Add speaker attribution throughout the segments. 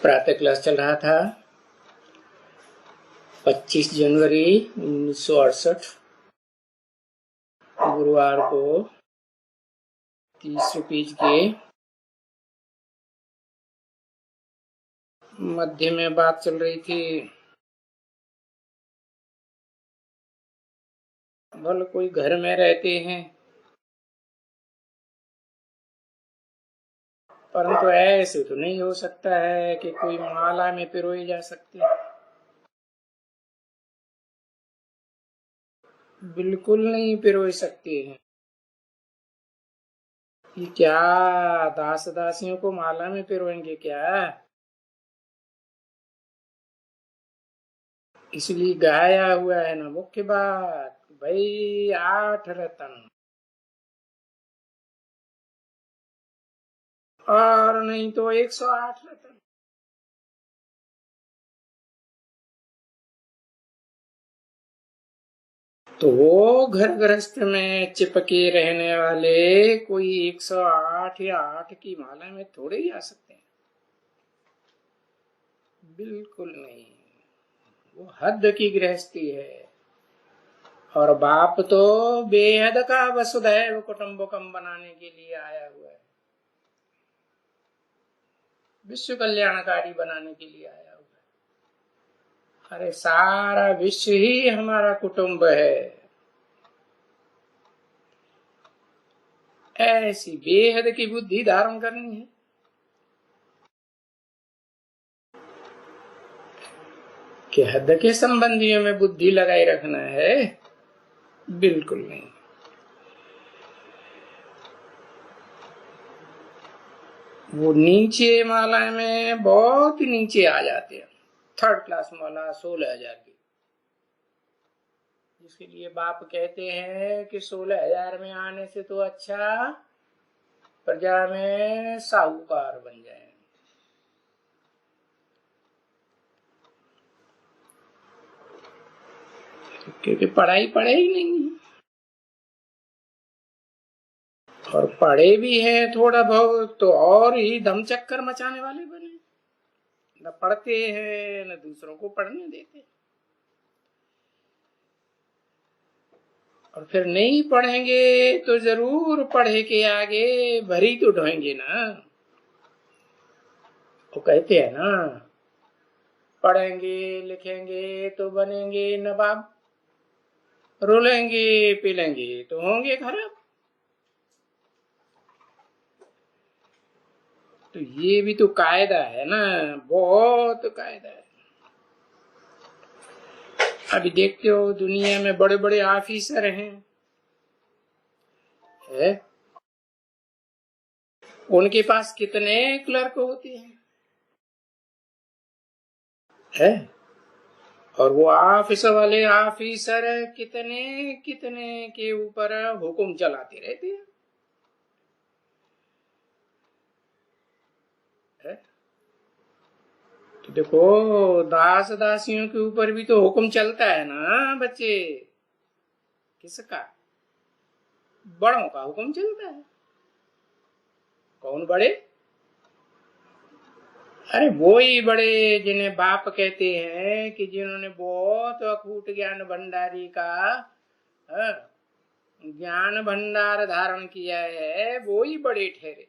Speaker 1: प्रातः क्लास चल रहा था 25 जनवरी 1968 गुरुवार को 30 पेज के मध्य में बात चल रही थी। भले कोई घर में रहते हैं परंतु ऐसे तो नहीं हो सकता है कि कोई माला में पिरोए जा सकते। बिल्कुल नहीं पिरोए सकते हैं। ये क्या दास दासियों को माला में पिरोएंगे क्या? इसलिए गाया हुआ है ना मुख्य बात भाई 8 रतन और नहीं तो 108 रतन। तो वो घर गृहस्थ में चिपके रहने वाले कोई 108 या 8 की माला में थोड़े ही आ सकते हैं। बिल्कुल नहीं। वो हद की गृहस्थी है। और बाप तो बेहद का वसुधैव कुटुंबकम बनाने के लिए आया हुआ है, विश्व कल्याणकारी बनाने के लिए आया हुआ है। अरे सारा विश्व ही हमारा कुटुंब है। ऐसी बेहद की बुद्धि धारण करनी है कि हद के संबंधियों में बुद्धि लगाए रखना है। बिल्कुल नहीं। वो नीचे माला में बहुत नीचे आ जाते हैं। 3rd क्लास माला 16,000 की, जिसके लिए बाप कहते हैं कि 16,000 में आने से तो अच्छा प्रजा में साहूकार बन जाए। क्योंकि पढ़ाई पढ़े ही नहीं और पढ़े भी हैं थोड़ा बहुत तो और ही धम चक्कर मचाने वाले बने। न पढ़ते हैं न दूसरों को पढ़ने देते। और फिर नहीं पढ़ेंगे तो जरूर पढ़े के आगे भरी तो ढोएंगे ना। वो कहते हैं ना पढ़ेंगे लिखेंगे तो बनेंगे नवाब, रोलेंगे पिलेंगे तो होंगे खराब। तो ये भी तो कायदा है ना, बहुत कायदा है। अभी देखते हो दुनिया में बड़े बड़े ऑफिसर हैं है? उनके पास कितने क्लर्क होते हैं है? और वो ऑफिस वाले ऑफिसर कितने कितने के ऊपर हुक्म चलाते रहते हैं है? तो देखो दास दासियों के ऊपर भी तो हुक्म चलता है ना बच्चे। किसका? बड़ों का हुक्म चलता है। कौन बड़े? अरे वो ही बड़े जिन्हें बाप कहते हैं कि जिन्होंने बहुत अकूट ज्ञान भंडारी का ज्ञान भंडार धारण किया है, वो ही बड़े ठहरे।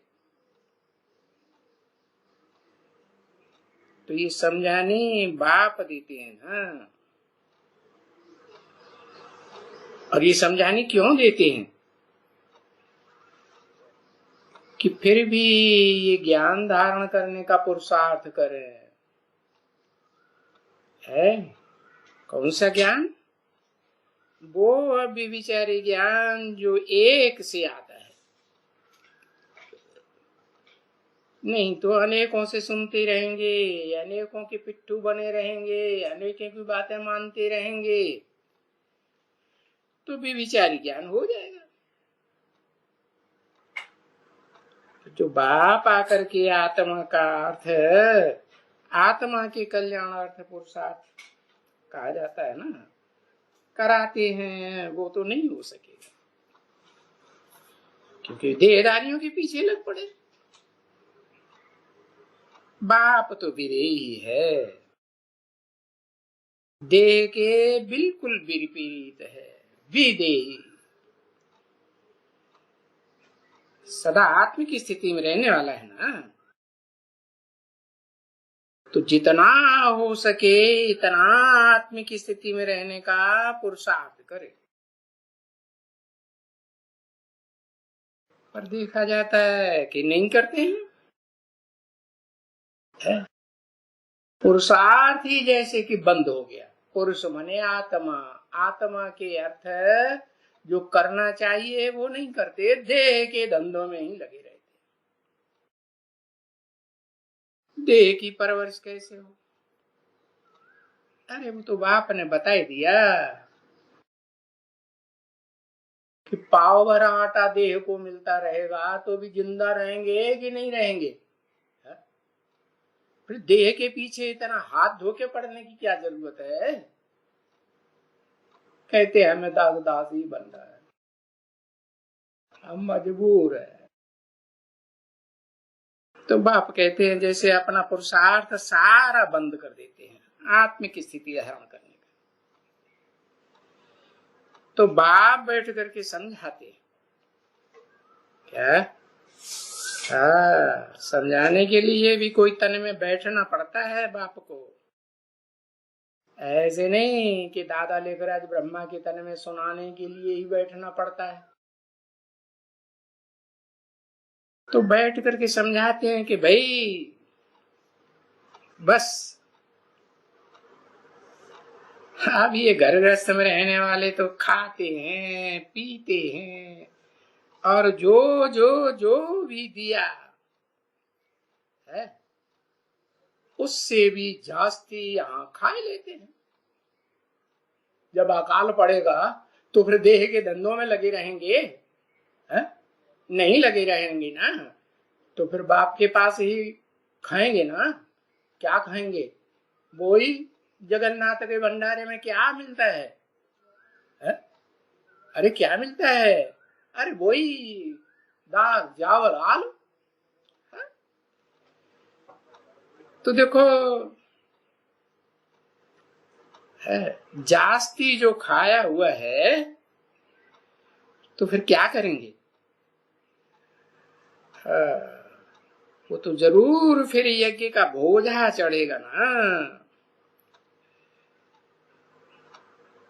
Speaker 1: तो ये समझाने बाप देते हैं ना। और ये समझाने क्यों देते हैं कि फिर भी ये ज्ञान धारण करने का पुरुषार्थ करें है। कौन सा ज्ञान? वो विचारी ज्ञान जो एक से आता है। नहीं तो अनेकों से सुनते रहेंगे, अनेकों के पिट्ठू बने रहेंगे, अनेकों की बातें मानते रहेंगे तो विचारी ज्ञान हो जाएगा। जो बाप आकर के आत्मा का अर्थ आत्मा के कल्याणार्थ पुरुषार्थ कहा जाता है ना, कराते हैं, वो तो नहीं हो सकेगा क्योंकि देहधारियों के पीछे लग पड़े। बाप तो विदेही है, देह के बिल्कुल विपरीत है, विदेही। सदा आत्म की स्थिति में रहने वाला है ना, तो जितना हो सके इतना आत्म की स्थिति में रहने का पुरुषार्थ करे। पर देखा जाता है कि नहीं करते हैं, है? पुरुषार्थ ही जैसे कि बंद हो गया। पुरुष मने आत्मा, आत्मा के अर्थ जो करना चाहिए वो नहीं करते, देह के धंधों में ही लगे रहते। देह की परवरिश कैसे हो? अरे वो तो बाप ने बता ही दिया कि पाव भर आटा देह को मिलता रहेगा तो भी जिंदा रहेंगे कि नहीं रहेंगे? फिर देह के पीछे इतना हाथ धो के पड़ने की क्या जरूरत है? कहते हैं हमें दास दास ही बन रहा है, हम मजबूर है। तो बाप कहते हैं जैसे अपना पुरुषार्थ सारा बंद कर देते हैं आत्मिक स्थिति धारण करने का। तो बाप बैठ करके समझाते हैं क्या? समझाने के लिए भी कोई तन में बैठना पड़ता है बाप को। ऐसे नहीं कि दादा लेकर आज ब्रह्मा के तन में सुनाने के लिए ही बैठना पड़ता है। तो बैठ करके समझाते हैं कि भाई बस अब ये घर गृहस्थ में रहने वाले तो खाते हैं पीते हैं और जो जो जो भी दिया है उससे भी जास्ती यहाँ खाए लेते हैं। जब अकाल पड़ेगा तो फिर देह के धंधों में लगे रहेंगे, है? नहीं लगे रहेंगे ना, तो फिर बाप के पास ही खाएंगे ना। क्या खाएंगे? वही जगन्नाथ के भंडारे में क्या मिलता है? अरे क्या मिलता है? अरे वही दाल चावल आलू। तो देखो है जास्ती जो खाया हुआ है तो फिर क्या करेंगे? वो तो जरूर फिर यज्ञ का बोझा चढ़ेगा ना,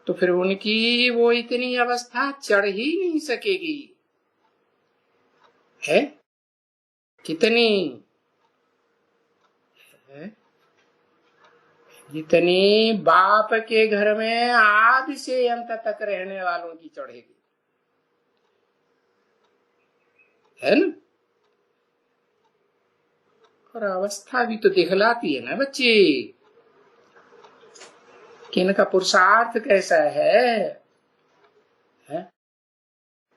Speaker 1: तो फिर उनकी वो इतनी अवस्था चढ़ ही नहीं सकेगी, है? कितनी है? जितनी बाप के घर में आदि से अंत तक रहने वालों की चढ़ेगी, है ना? और अवस्था भी तो दिखलाती है ना बच्ची कि इनका पुरुषार्थ कैसा है?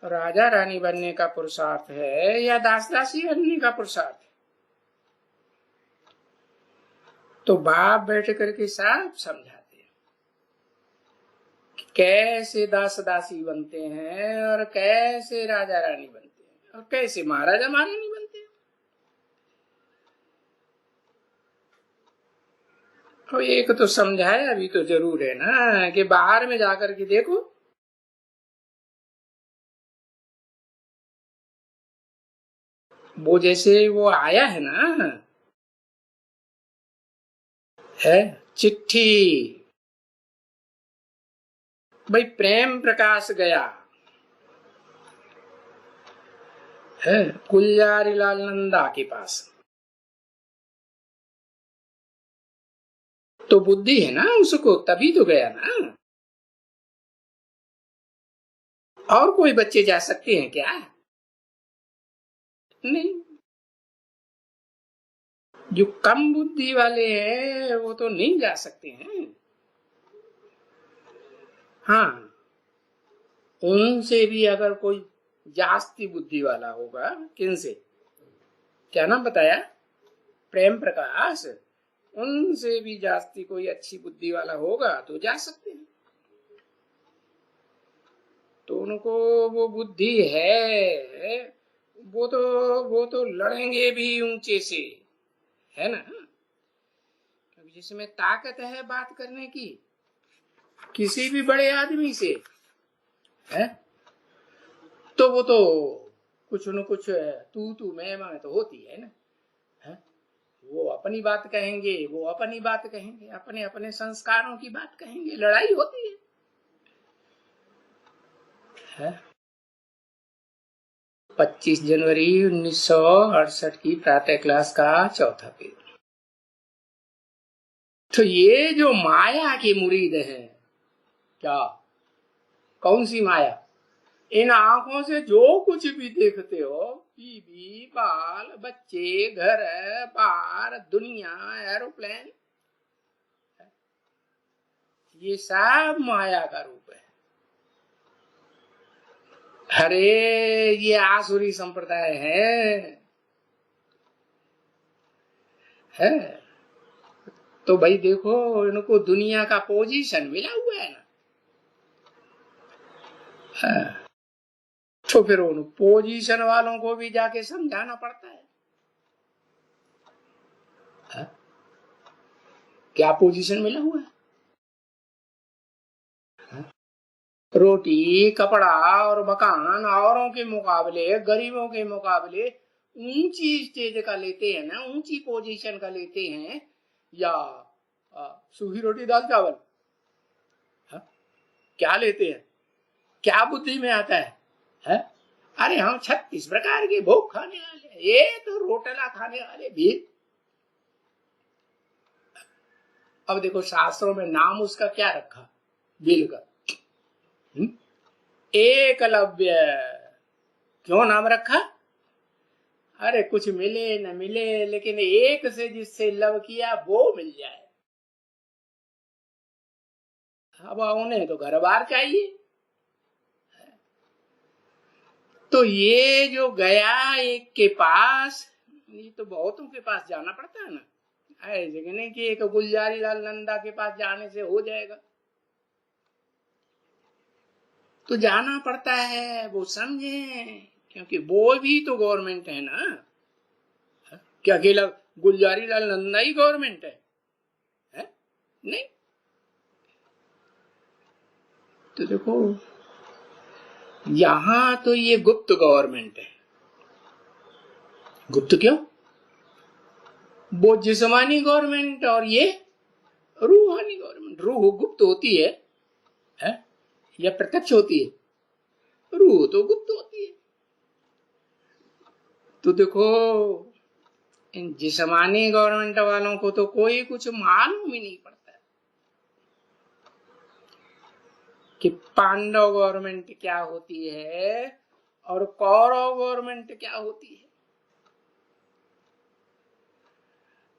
Speaker 1: राजा रानी बनने का पुरुषार्थ है या दास दासी बनने का पुरुषार्थ है? तो बाप बैठ करके सब समझाते हैं कि कैसे दास दासी बनते हैं और कैसे राजा रानी बनते हैं और कैसे महाराजा महारानी बनते हैं। तो एक तो समझाया भी तो जरूर है ना कि बाहर में जाकर के देखो, वो जैसे वो आया है ना, है चिट्ठी, भाई प्रेम प्रकाश गया है गुलजारी लाल नंदा के पास, तो बुद्धि है ना उसको, तभी तो गया ना। और कोई बच्चे जा सकते हैं क्या? नहीं। जो कम बुद्धि वाले हैं वो तो नहीं जा सकते हैं। हाँ, उनसे भी अगर कोई जास्ती बुद्धि वाला होगा, किनसे? क्या नाम बताया? प्रेम प्रकाश। उनसे भी जास्ती कोई अच्छी बुद्धि वाला होगा तो जा सकते हैं। तो उनको वो बुद्धि है, वो तो लड़ेंगे भी ऊंचे से, है ना? जिसमें ताकत है बात करने की किसी भी बड़े आदमी से है, तो वो तो कुछ न कुछ तू मैं तो होती है ना। है? वो अपनी बात कहेंगे, वो अपनी बात कहेंगे, अपने अपने संस्कारों की बात कहेंगे, लड़ाई होती है? 25 जनवरी 1968 की प्रातः क्लास का चौथा पेज। तो ये जो माया के मुरीद हैं, क्या कौन सी माया? इन आंखों से जो कुछ भी देखते हो, बीबी, बाल, बच्चे, घर, बार, दुनिया, एरोप्लेन, ये सब माया का रूप है। अरे ये आसुरी संप्रदाय है। तो भाई देखो, इनको दुनिया का पोजीशन मिला हुआ है ना। हाँ। तो फिर उन पोजीशन वालों को भी जाके समझाना पड़ता है। हाँ? क्या पोजीशन मिला हुआ है? हाँ? रोटी, कपड़ा और मकान औरों के मुकाबले, गरीबों के मुकाबले ऊंची स्टेज का लेते हैं ना, ऊंची पोजीशन का लेते हैं, या सूखी रोटी दाल चावल? हाँ? क्या लेते हैं? क्या बुद्धि में आता है? अरे हम 36 प्रकार के भोग खाने वाले, ये तो रोटला खाने वाले भी। अब देखो शास्त्रों में नाम उसका क्या रखा, बिल का। एकलव्य क्यों नाम रखा? अरे कुछ मिले न मिले, लेकिन एक से जिससे लव किया वो मिल जाए। अब उन्हें तो घर बार चाहिए। तो ये जो गया एक के पास, ये तो बहुतों के पास जाना पड़ता है ना। ऐसे नहीं कि एक गुलजारी लाल नंदा के पास जाने से हो जाएगा, तो जाना पड़ता है। वो समझे, क्योंकि वो भी तो गवर्नमेंट है ना। क्या अकेला गुलजारी लाल नंदा ही गवर्नमेंट है? नहीं। तो देखो यहां तो ये गुप्त गवर्नमेंट है। गुप्त क्यों? वो जिस्मानी गवर्नमेंट और ये रूहानी गवर्नमेंट। रूह गुप्त होती है या प्रत्यक्ष होती है? रूह तो गुप्त होती है। तो देखो इन जिस्मानी गवर्नमेंट वालों को तो कोई कुछ मालूम ही नहीं पड़ता कि पांडव गवर्नमेंट क्या होती है और कौरव गवर्नमेंट क्या होती है।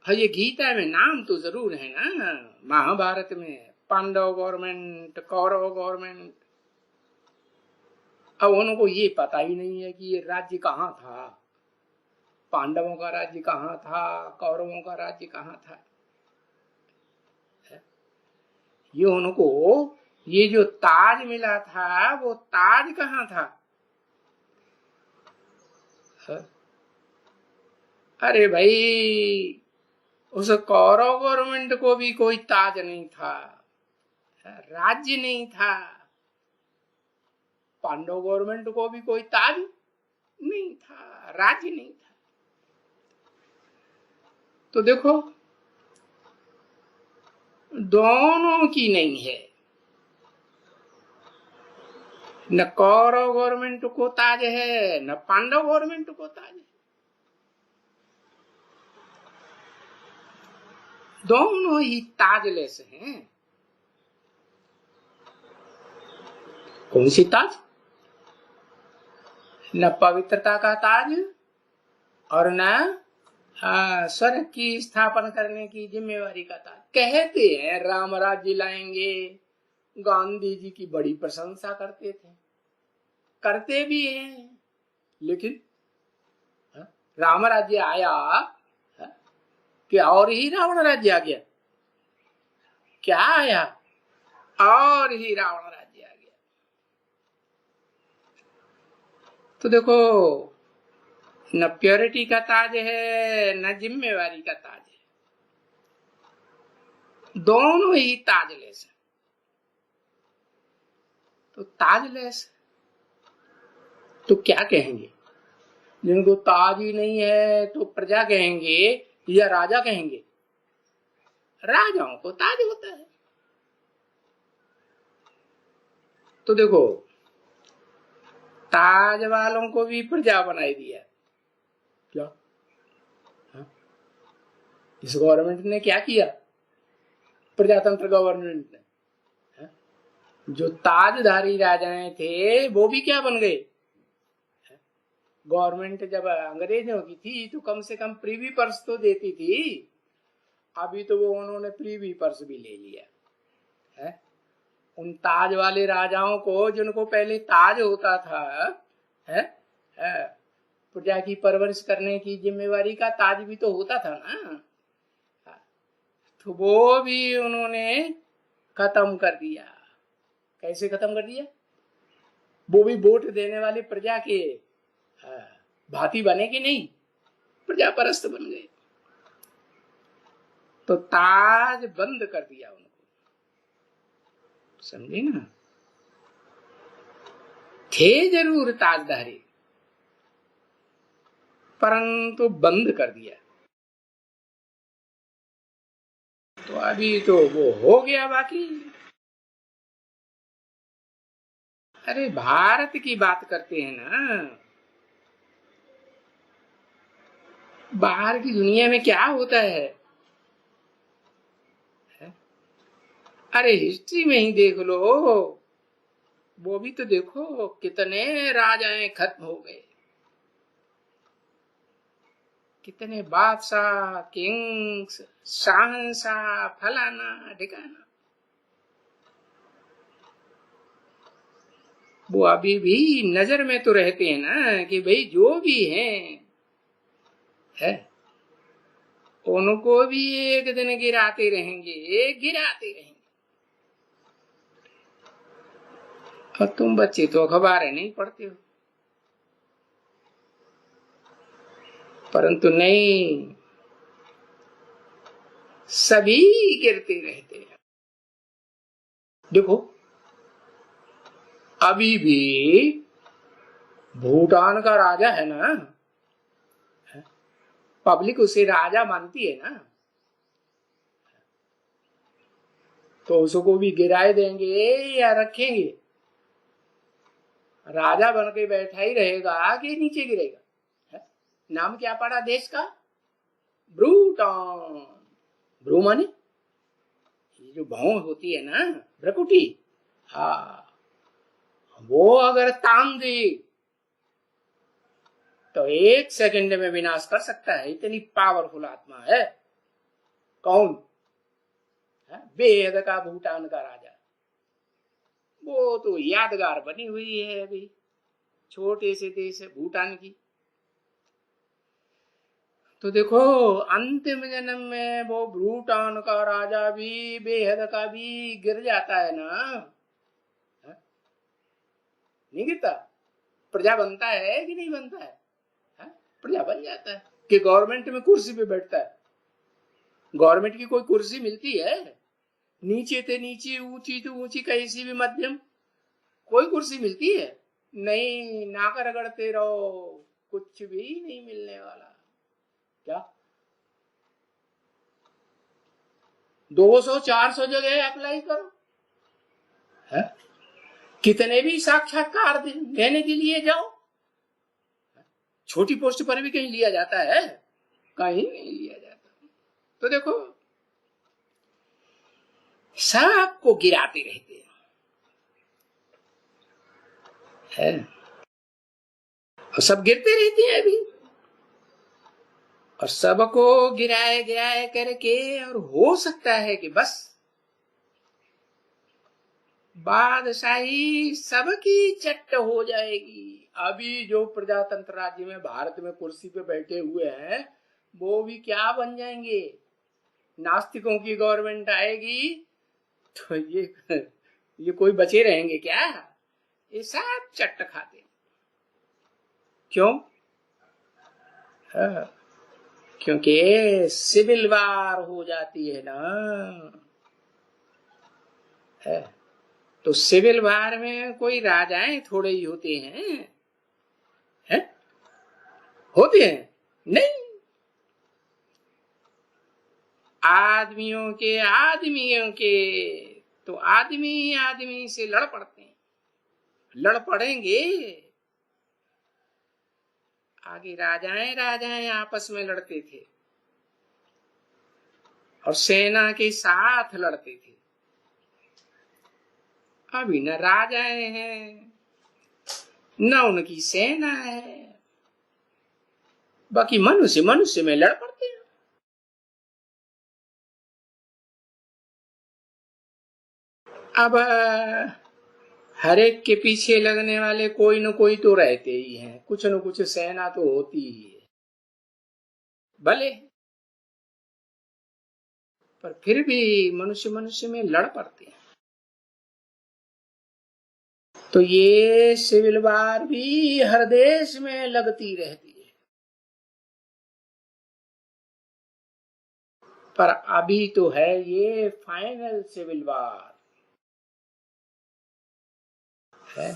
Speaker 1: हाँ, ये गीता में नाम तो जरूर है ना, महाभारत में पांडव गवर्नमेंट, कौरव गवर्नमेंट। अब उनको ये पता ही नहीं है कि ये राज्य कहाँ था, पांडवों का राज्य कहाँ था, कौरवों का राज्य कहाँ था। ये उनको ये जो ताज मिला था, वो ताज कहाँ था? अरे भाई उस कौरव गवर्नमेंट को भी कोई ताज नहीं था, राज्य नहीं था। पांडव गवर्नमेंट को भी कोई ताज नहीं था, राज्य नहीं था। तो देखो दोनों की नहीं है। न कौरव गवर्नमेंट को ताज है, न पांडव गवर्नमेंट को ताज है। दोनों ही ताजलेस हैं। कौन सी ताज? न पवित्रता का ताज और न स्वर्ग की स्थापना करने की जिम्मेवारी का ताज। कहते हैं राम राज्य लाएंगे, गांधी जी की बड़ी प्रशंसा करते थे, करते भी हैं, लेकिन राम राज्य आया कि और ही रावण राज्य आ गया? क्या आया? और ही रावण राज्य आ गया। तो देखो न प्योरिटी का ताज है, न जिम्मेवारी का ताज है। दोनों ही ताजलेस है। तो ताजलेस तो क्या कहेंगे? जिनको ताज ही नहीं है तो प्रजा कहेंगे या राजा कहेंगे? राजाओं को ताज होता है। तो देखो, ताज वालों को भी प्रजा बनाई दिया क्या? हा? इस गवर्नमेंट ने क्या किया? प्रजातंत्र गवर्नमेंट ने, हा? जो ताजधारी राजाएं थे वो भी क्या बन गए? गवर्नमेंट जब अंग्रेजों की थी तो कम से कम प्रीवी पर्स तो देती थी। अभी तो वो उन्होंने प्रीवी पर्स भी ले लिया है। उन ताज वाले राजाओं को, जिनको पहले ताज होता था, है, प्रजा की परवरिश करने की जिम्मेवारी का ताज भी तो होता था ना, तो वो भी उन्होंने खत्म कर दिया। कैसे खत्म कर दिया? वो भी वोट देने वाले प्रजा के भांति बने कि नहीं? प्रजा परस्त बन गए। तो ताज बंद कर दिया उनको, समझे ना? थे जरूर ताजधारी, परंतु बंद कर दिया। तो अभी तो वो हो गया बाकी। अरे भारत की बात करते हैं ना, बाहर की दुनिया में क्या होता है? अरे हिस्ट्री में ही देख लो, वो भी तो देखो कितने राजाएं खत्म हो गए, कितने बादशाह, किंग्स, शहंशाह, फलाना ढिकाना। वो अभी भी नजर में तो रहते हैं ना कि भाई जो भी है उनको भी एक दिन गिराते रहेंगे, गिराते रहेंगे। और तुम बच्चे तो अखबारें नहीं पढ़ते हो, परंतु नहीं, सभी गिरते रहते हैं। देखो अभी भी भूटान का राजा है ना, पब्लिक उसे राजा मानती है ना, तो उसको भी गिराए देंगे या रखेंगे? राजा बन के बैठा ही रहेगा कि नीचे गिरेगा? है? नाम क्या पड़ा देश का? ब्रूटॉन। ब्रू माने ये जो भौं होती है ना, भ्रकुटी, हाँ, वो अगर ताम दे तो 1 सेकंड में विनाश कर सकता है। इतनी पावरफुल आत्मा है। कौन? बेहद का भूटान का राजा। वो तो यादगार बनी हुई है अभी, छोटे से देश है भूटान की। तो देखो अंतिम जन्म में वो भूटान का राजा भी, बेहद का भी गिर जाता है ना, नहीं गिरता? प्रजा बनता है कि नहीं बनता है? प्रजा बन जाता है कि गवर्नमेंट में कुर्सी पे बैठता है। गवर्नमेंट की कोई कुर्सी मिलती है? नीचे से नीचे, ऊंची तो ऊंची, कैसी भी मध्यम, कोई कुर्सी मिलती है? नहीं, नाक रगड़ते रहो, कुछ भी नहीं मिलने वाला। क्या 200-400 जगह अप्लाई करो, है? कितने भी साक्षात्कार देने के लिए जाओ, छोटी पोस्ट पर भी कहीं लिया जाता है? कहीं नहीं लिया जाता। तो देखो सबको गिराते रहते हैं, और सब गिरते रहते हैं अभी, और सबको गिराए गिराए करके, और हो सकता है कि बस बादशाही सबकी चट्ट हो जाएगी। अभी जो प्रजातंत्र राज्य में भारत में कुर्सी पे बैठे हुए हैं वो भी क्या बन जाएंगे? नास्तिकों की गवर्नमेंट आएगी तो ये कोई बचे रहेंगे क्या? ये सब चट्ट खाते। क्यों? क्योंकि सिविल वार हो जाती है ना, है। तो सिविल वार में कोई राजाएं थोड़े ही होते हैं? होते हैं? नहीं, आदमियों के तो आदमी आदमी से लड़ पड़ते हैं, लड़ पड़ेंगे। आगे राजाएं आपस में लड़ते थे और सेना के साथ लड़ते थे। अभी न राजाएं हैं न उनकी सेना है, बाकी मनुष्य मनुष्य में लड़ पड़ते हैं। अब हर एक के पीछे लगने वाले कोई न कोई तो रहते ही हैं, कुछ न कुछ सेना तो होती ही है भले, पर फिर भी मनुष्य मनुष्य में लड़ पड़ते हैं। तो ये सिविल वार भी हर देश में लगती रहती है, पर अभी तो है ये फाइनल सिविल वार है,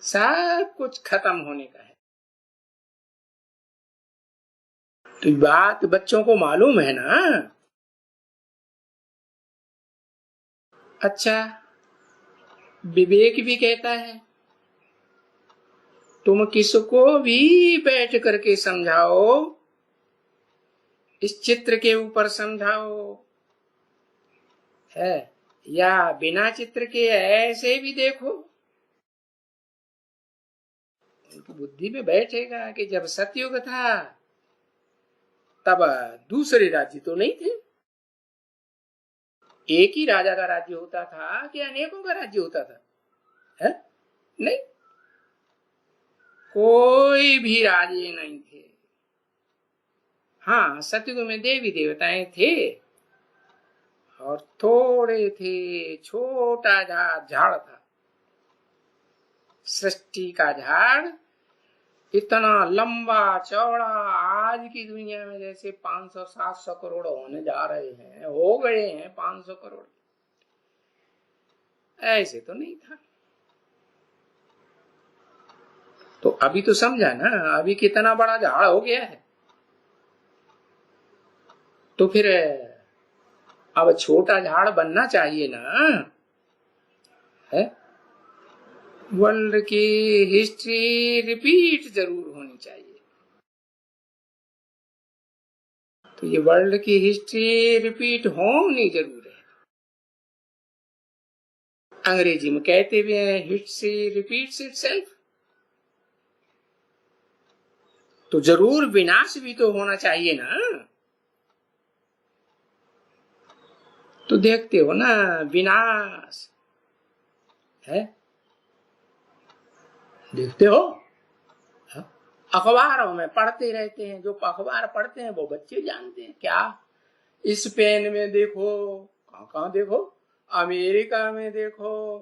Speaker 1: सब कुछ खत्म होने का है। तो बात बच्चों को मालूम है ना? अच्छा, विवेक भी कहता है तुम किसको भी बैठ करके समझाओ, इस चित्र के ऊपर समझाओ है, या बिना चित्र के ऐसे भी देखो, उनकी बुद्धि में बैठेगा कि जब सतयुग था तब दूसरे राज्य तो नहीं थे। एक ही राजा का राज्य होता था कि अनेकों का राज्य होता था? है? नहीं, कोई भी राजे नहीं थे। हाँ, सतयुग में देवी देवताएं थे और थोड़े थे, छोटा झाड़ था। सृष्टि का झाड़ इतना लंबा चौड़ा, आज की दुनिया में जैसे 500-700 करोड़ होने जा रहे हैं, हो गए हैं 500 करोड़, ऐसे तो नहीं था। तो अभी तो समझा ना, अभी कितना बड़ा झाड़ हो गया है। तो फिर अब छोटा झाड़ बनना चाहिए ना, है? वर्ल्ड की हिस्ट्री रिपीट जरूर होनी चाहिए। तो ये वर्ल्ड की हिस्ट्री रिपीट होनी जरूर है। अंग्रेजी में कहते भी हैं हिस्ट्री रिपीट्स इटसेल्फ। तो जरूर विनाश भी तो होना चाहिए ना। तो देखते हो ना, विनाश है, देखते हो, अखबारों में पढ़ते रहते हैं। जो अखबार पढ़ते हैं वो बच्चे जानते हैं। क्या स्पेन में देखो, कहाँ कहाँ देखो, अमेरिका में देखो,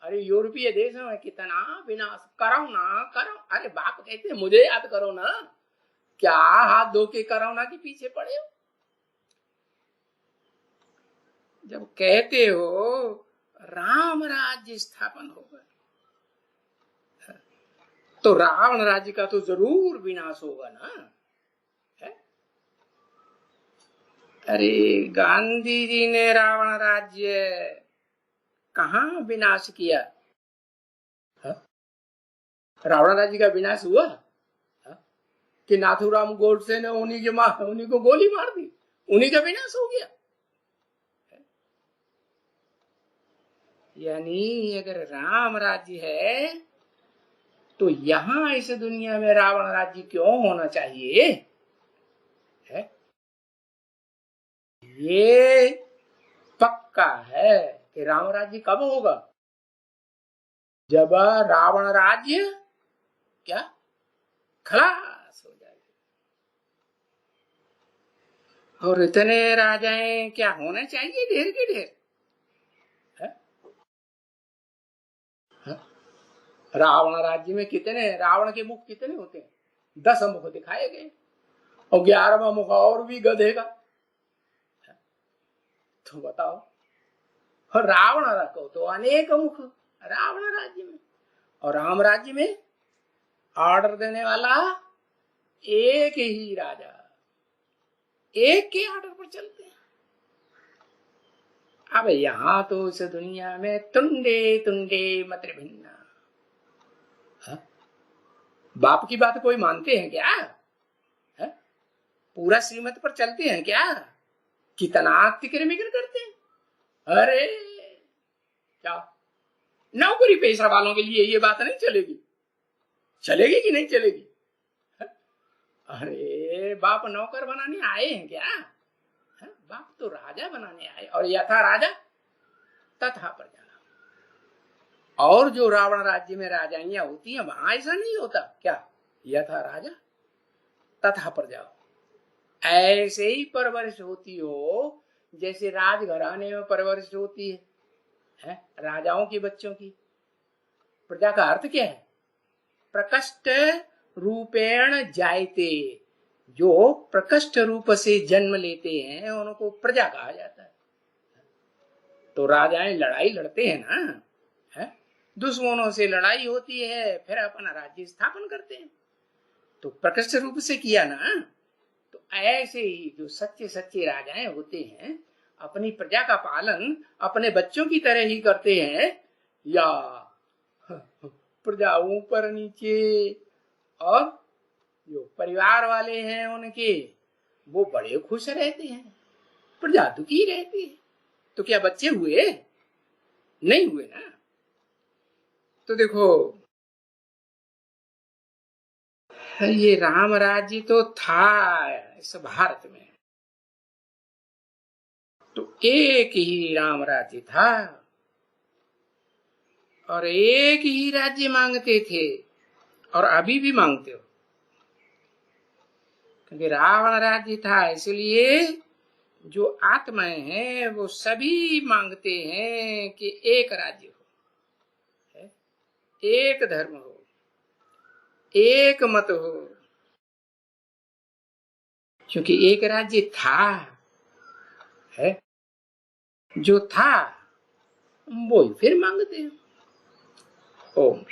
Speaker 1: अरे यूरोपीय देशों में कितना विनाश। करो ना करो, अरे बाप कहते हैं मुझे याद करो ना, क्या हाथ धो के कोरोना के पीछे पड़े हो? जब कहते हो राम राज्य स्थापन होगा, तो रावण राज्य का तो जरूर विनाश होगा ना, है? अरे गांधी जी ने रावण राज्य कहाँ विनाश किया? रावण राज्य का विनाश हुआ कि नाथूराम गोडसे ने उन्हीं को गोली मार दी, उन्हीं का विनाश हो गया? यानी अगर राम राज्य है तो यहां इस दुनिया में रावण राज्य क्यों होना चाहिए? है? ये पक्का है कि राम राज्य कब होगा? जब रावण राज्य क्या खलास हो जाएगा। और इतने राजाएं क्या होने चाहिए? ढेर के ढेर। रावण राज्य में कितने, रावण के मुख कितने होते हैं? 10 मुख दिखाए गए और 11वां मुख और भी गधे का। तो बताओ, और रावण रखो तो अनेक मुख, रावण राज्य में। और राम राज्य में ऑर्डर देने वाला एक ही राजा, एक के ऑर्डर पर चलते हैं। अब यहां तो इस दुनिया में तुंडे तुंडे मत भिन्ना। बाप की बात कोई मानते हैं क्या? है? पूरा श्रीमत पर चलते हैं क्या? कितना तिक्र मिक्र करते हैं। अरे क्या नौकरी पेशा वालों के लिए ये बात नहीं चलेगी? चलेगी कि नहीं चलेगी? अरे बाप नौकर बनाने आए हैं क्या? बाप तो राजा बनाने आए। और यथा राजा तथा प्रजा। और जो रावण राज्य में राजाइयां होती हैं वहां ऐसा नहीं होता क्या? यथा राजा तथा प्रजा, ऐसे ही परवरिश होती हो जैसे राजघराने में परवरिश होती है राजाओं के बच्चों की। प्रजा का अर्थ क्या है? प्रकष्ट रूपेण जायते, जो प्रकष्ट रूप से जन्म लेते हैं उनको प्रजा कहा जाता है। तो राजाएं लड़ाई लड़ते हैं ना, है? दुश्मनों से लड़ाई होती है, फिर अपना राज्य स्थापन करते हैं। तो प्रकष्ट रूप से किया ना। तो ऐसे ही जो सच्चे सच्चे राजाएं होते हैं अपनी प्रजा का पालन अपने बच्चों की तरह ही करते हैं। या प्रजा ऊपर नीचे, और जो परिवार वाले हैं उनके वो बड़े खुश रहते हैं, प्रजा दुखी रहती है। तो क्या बच्चे हुए? नहीं हुए ना। तो देखो ये राम राज्य तो था इस भारत में, तो एक ही राम राज्य था और एक ही राज्य मांगते थे और अभी भी मांगते हो। क्योंकि रावण राज्य था इसलिए जो आत्माएं हैं वो सभी मांगते हैं कि एक राज्य हो, एक धर्म हो, एक मत हो। क्योंकि एक राज्य था, है जो था वो ही फिर मांगते हैं। ओम।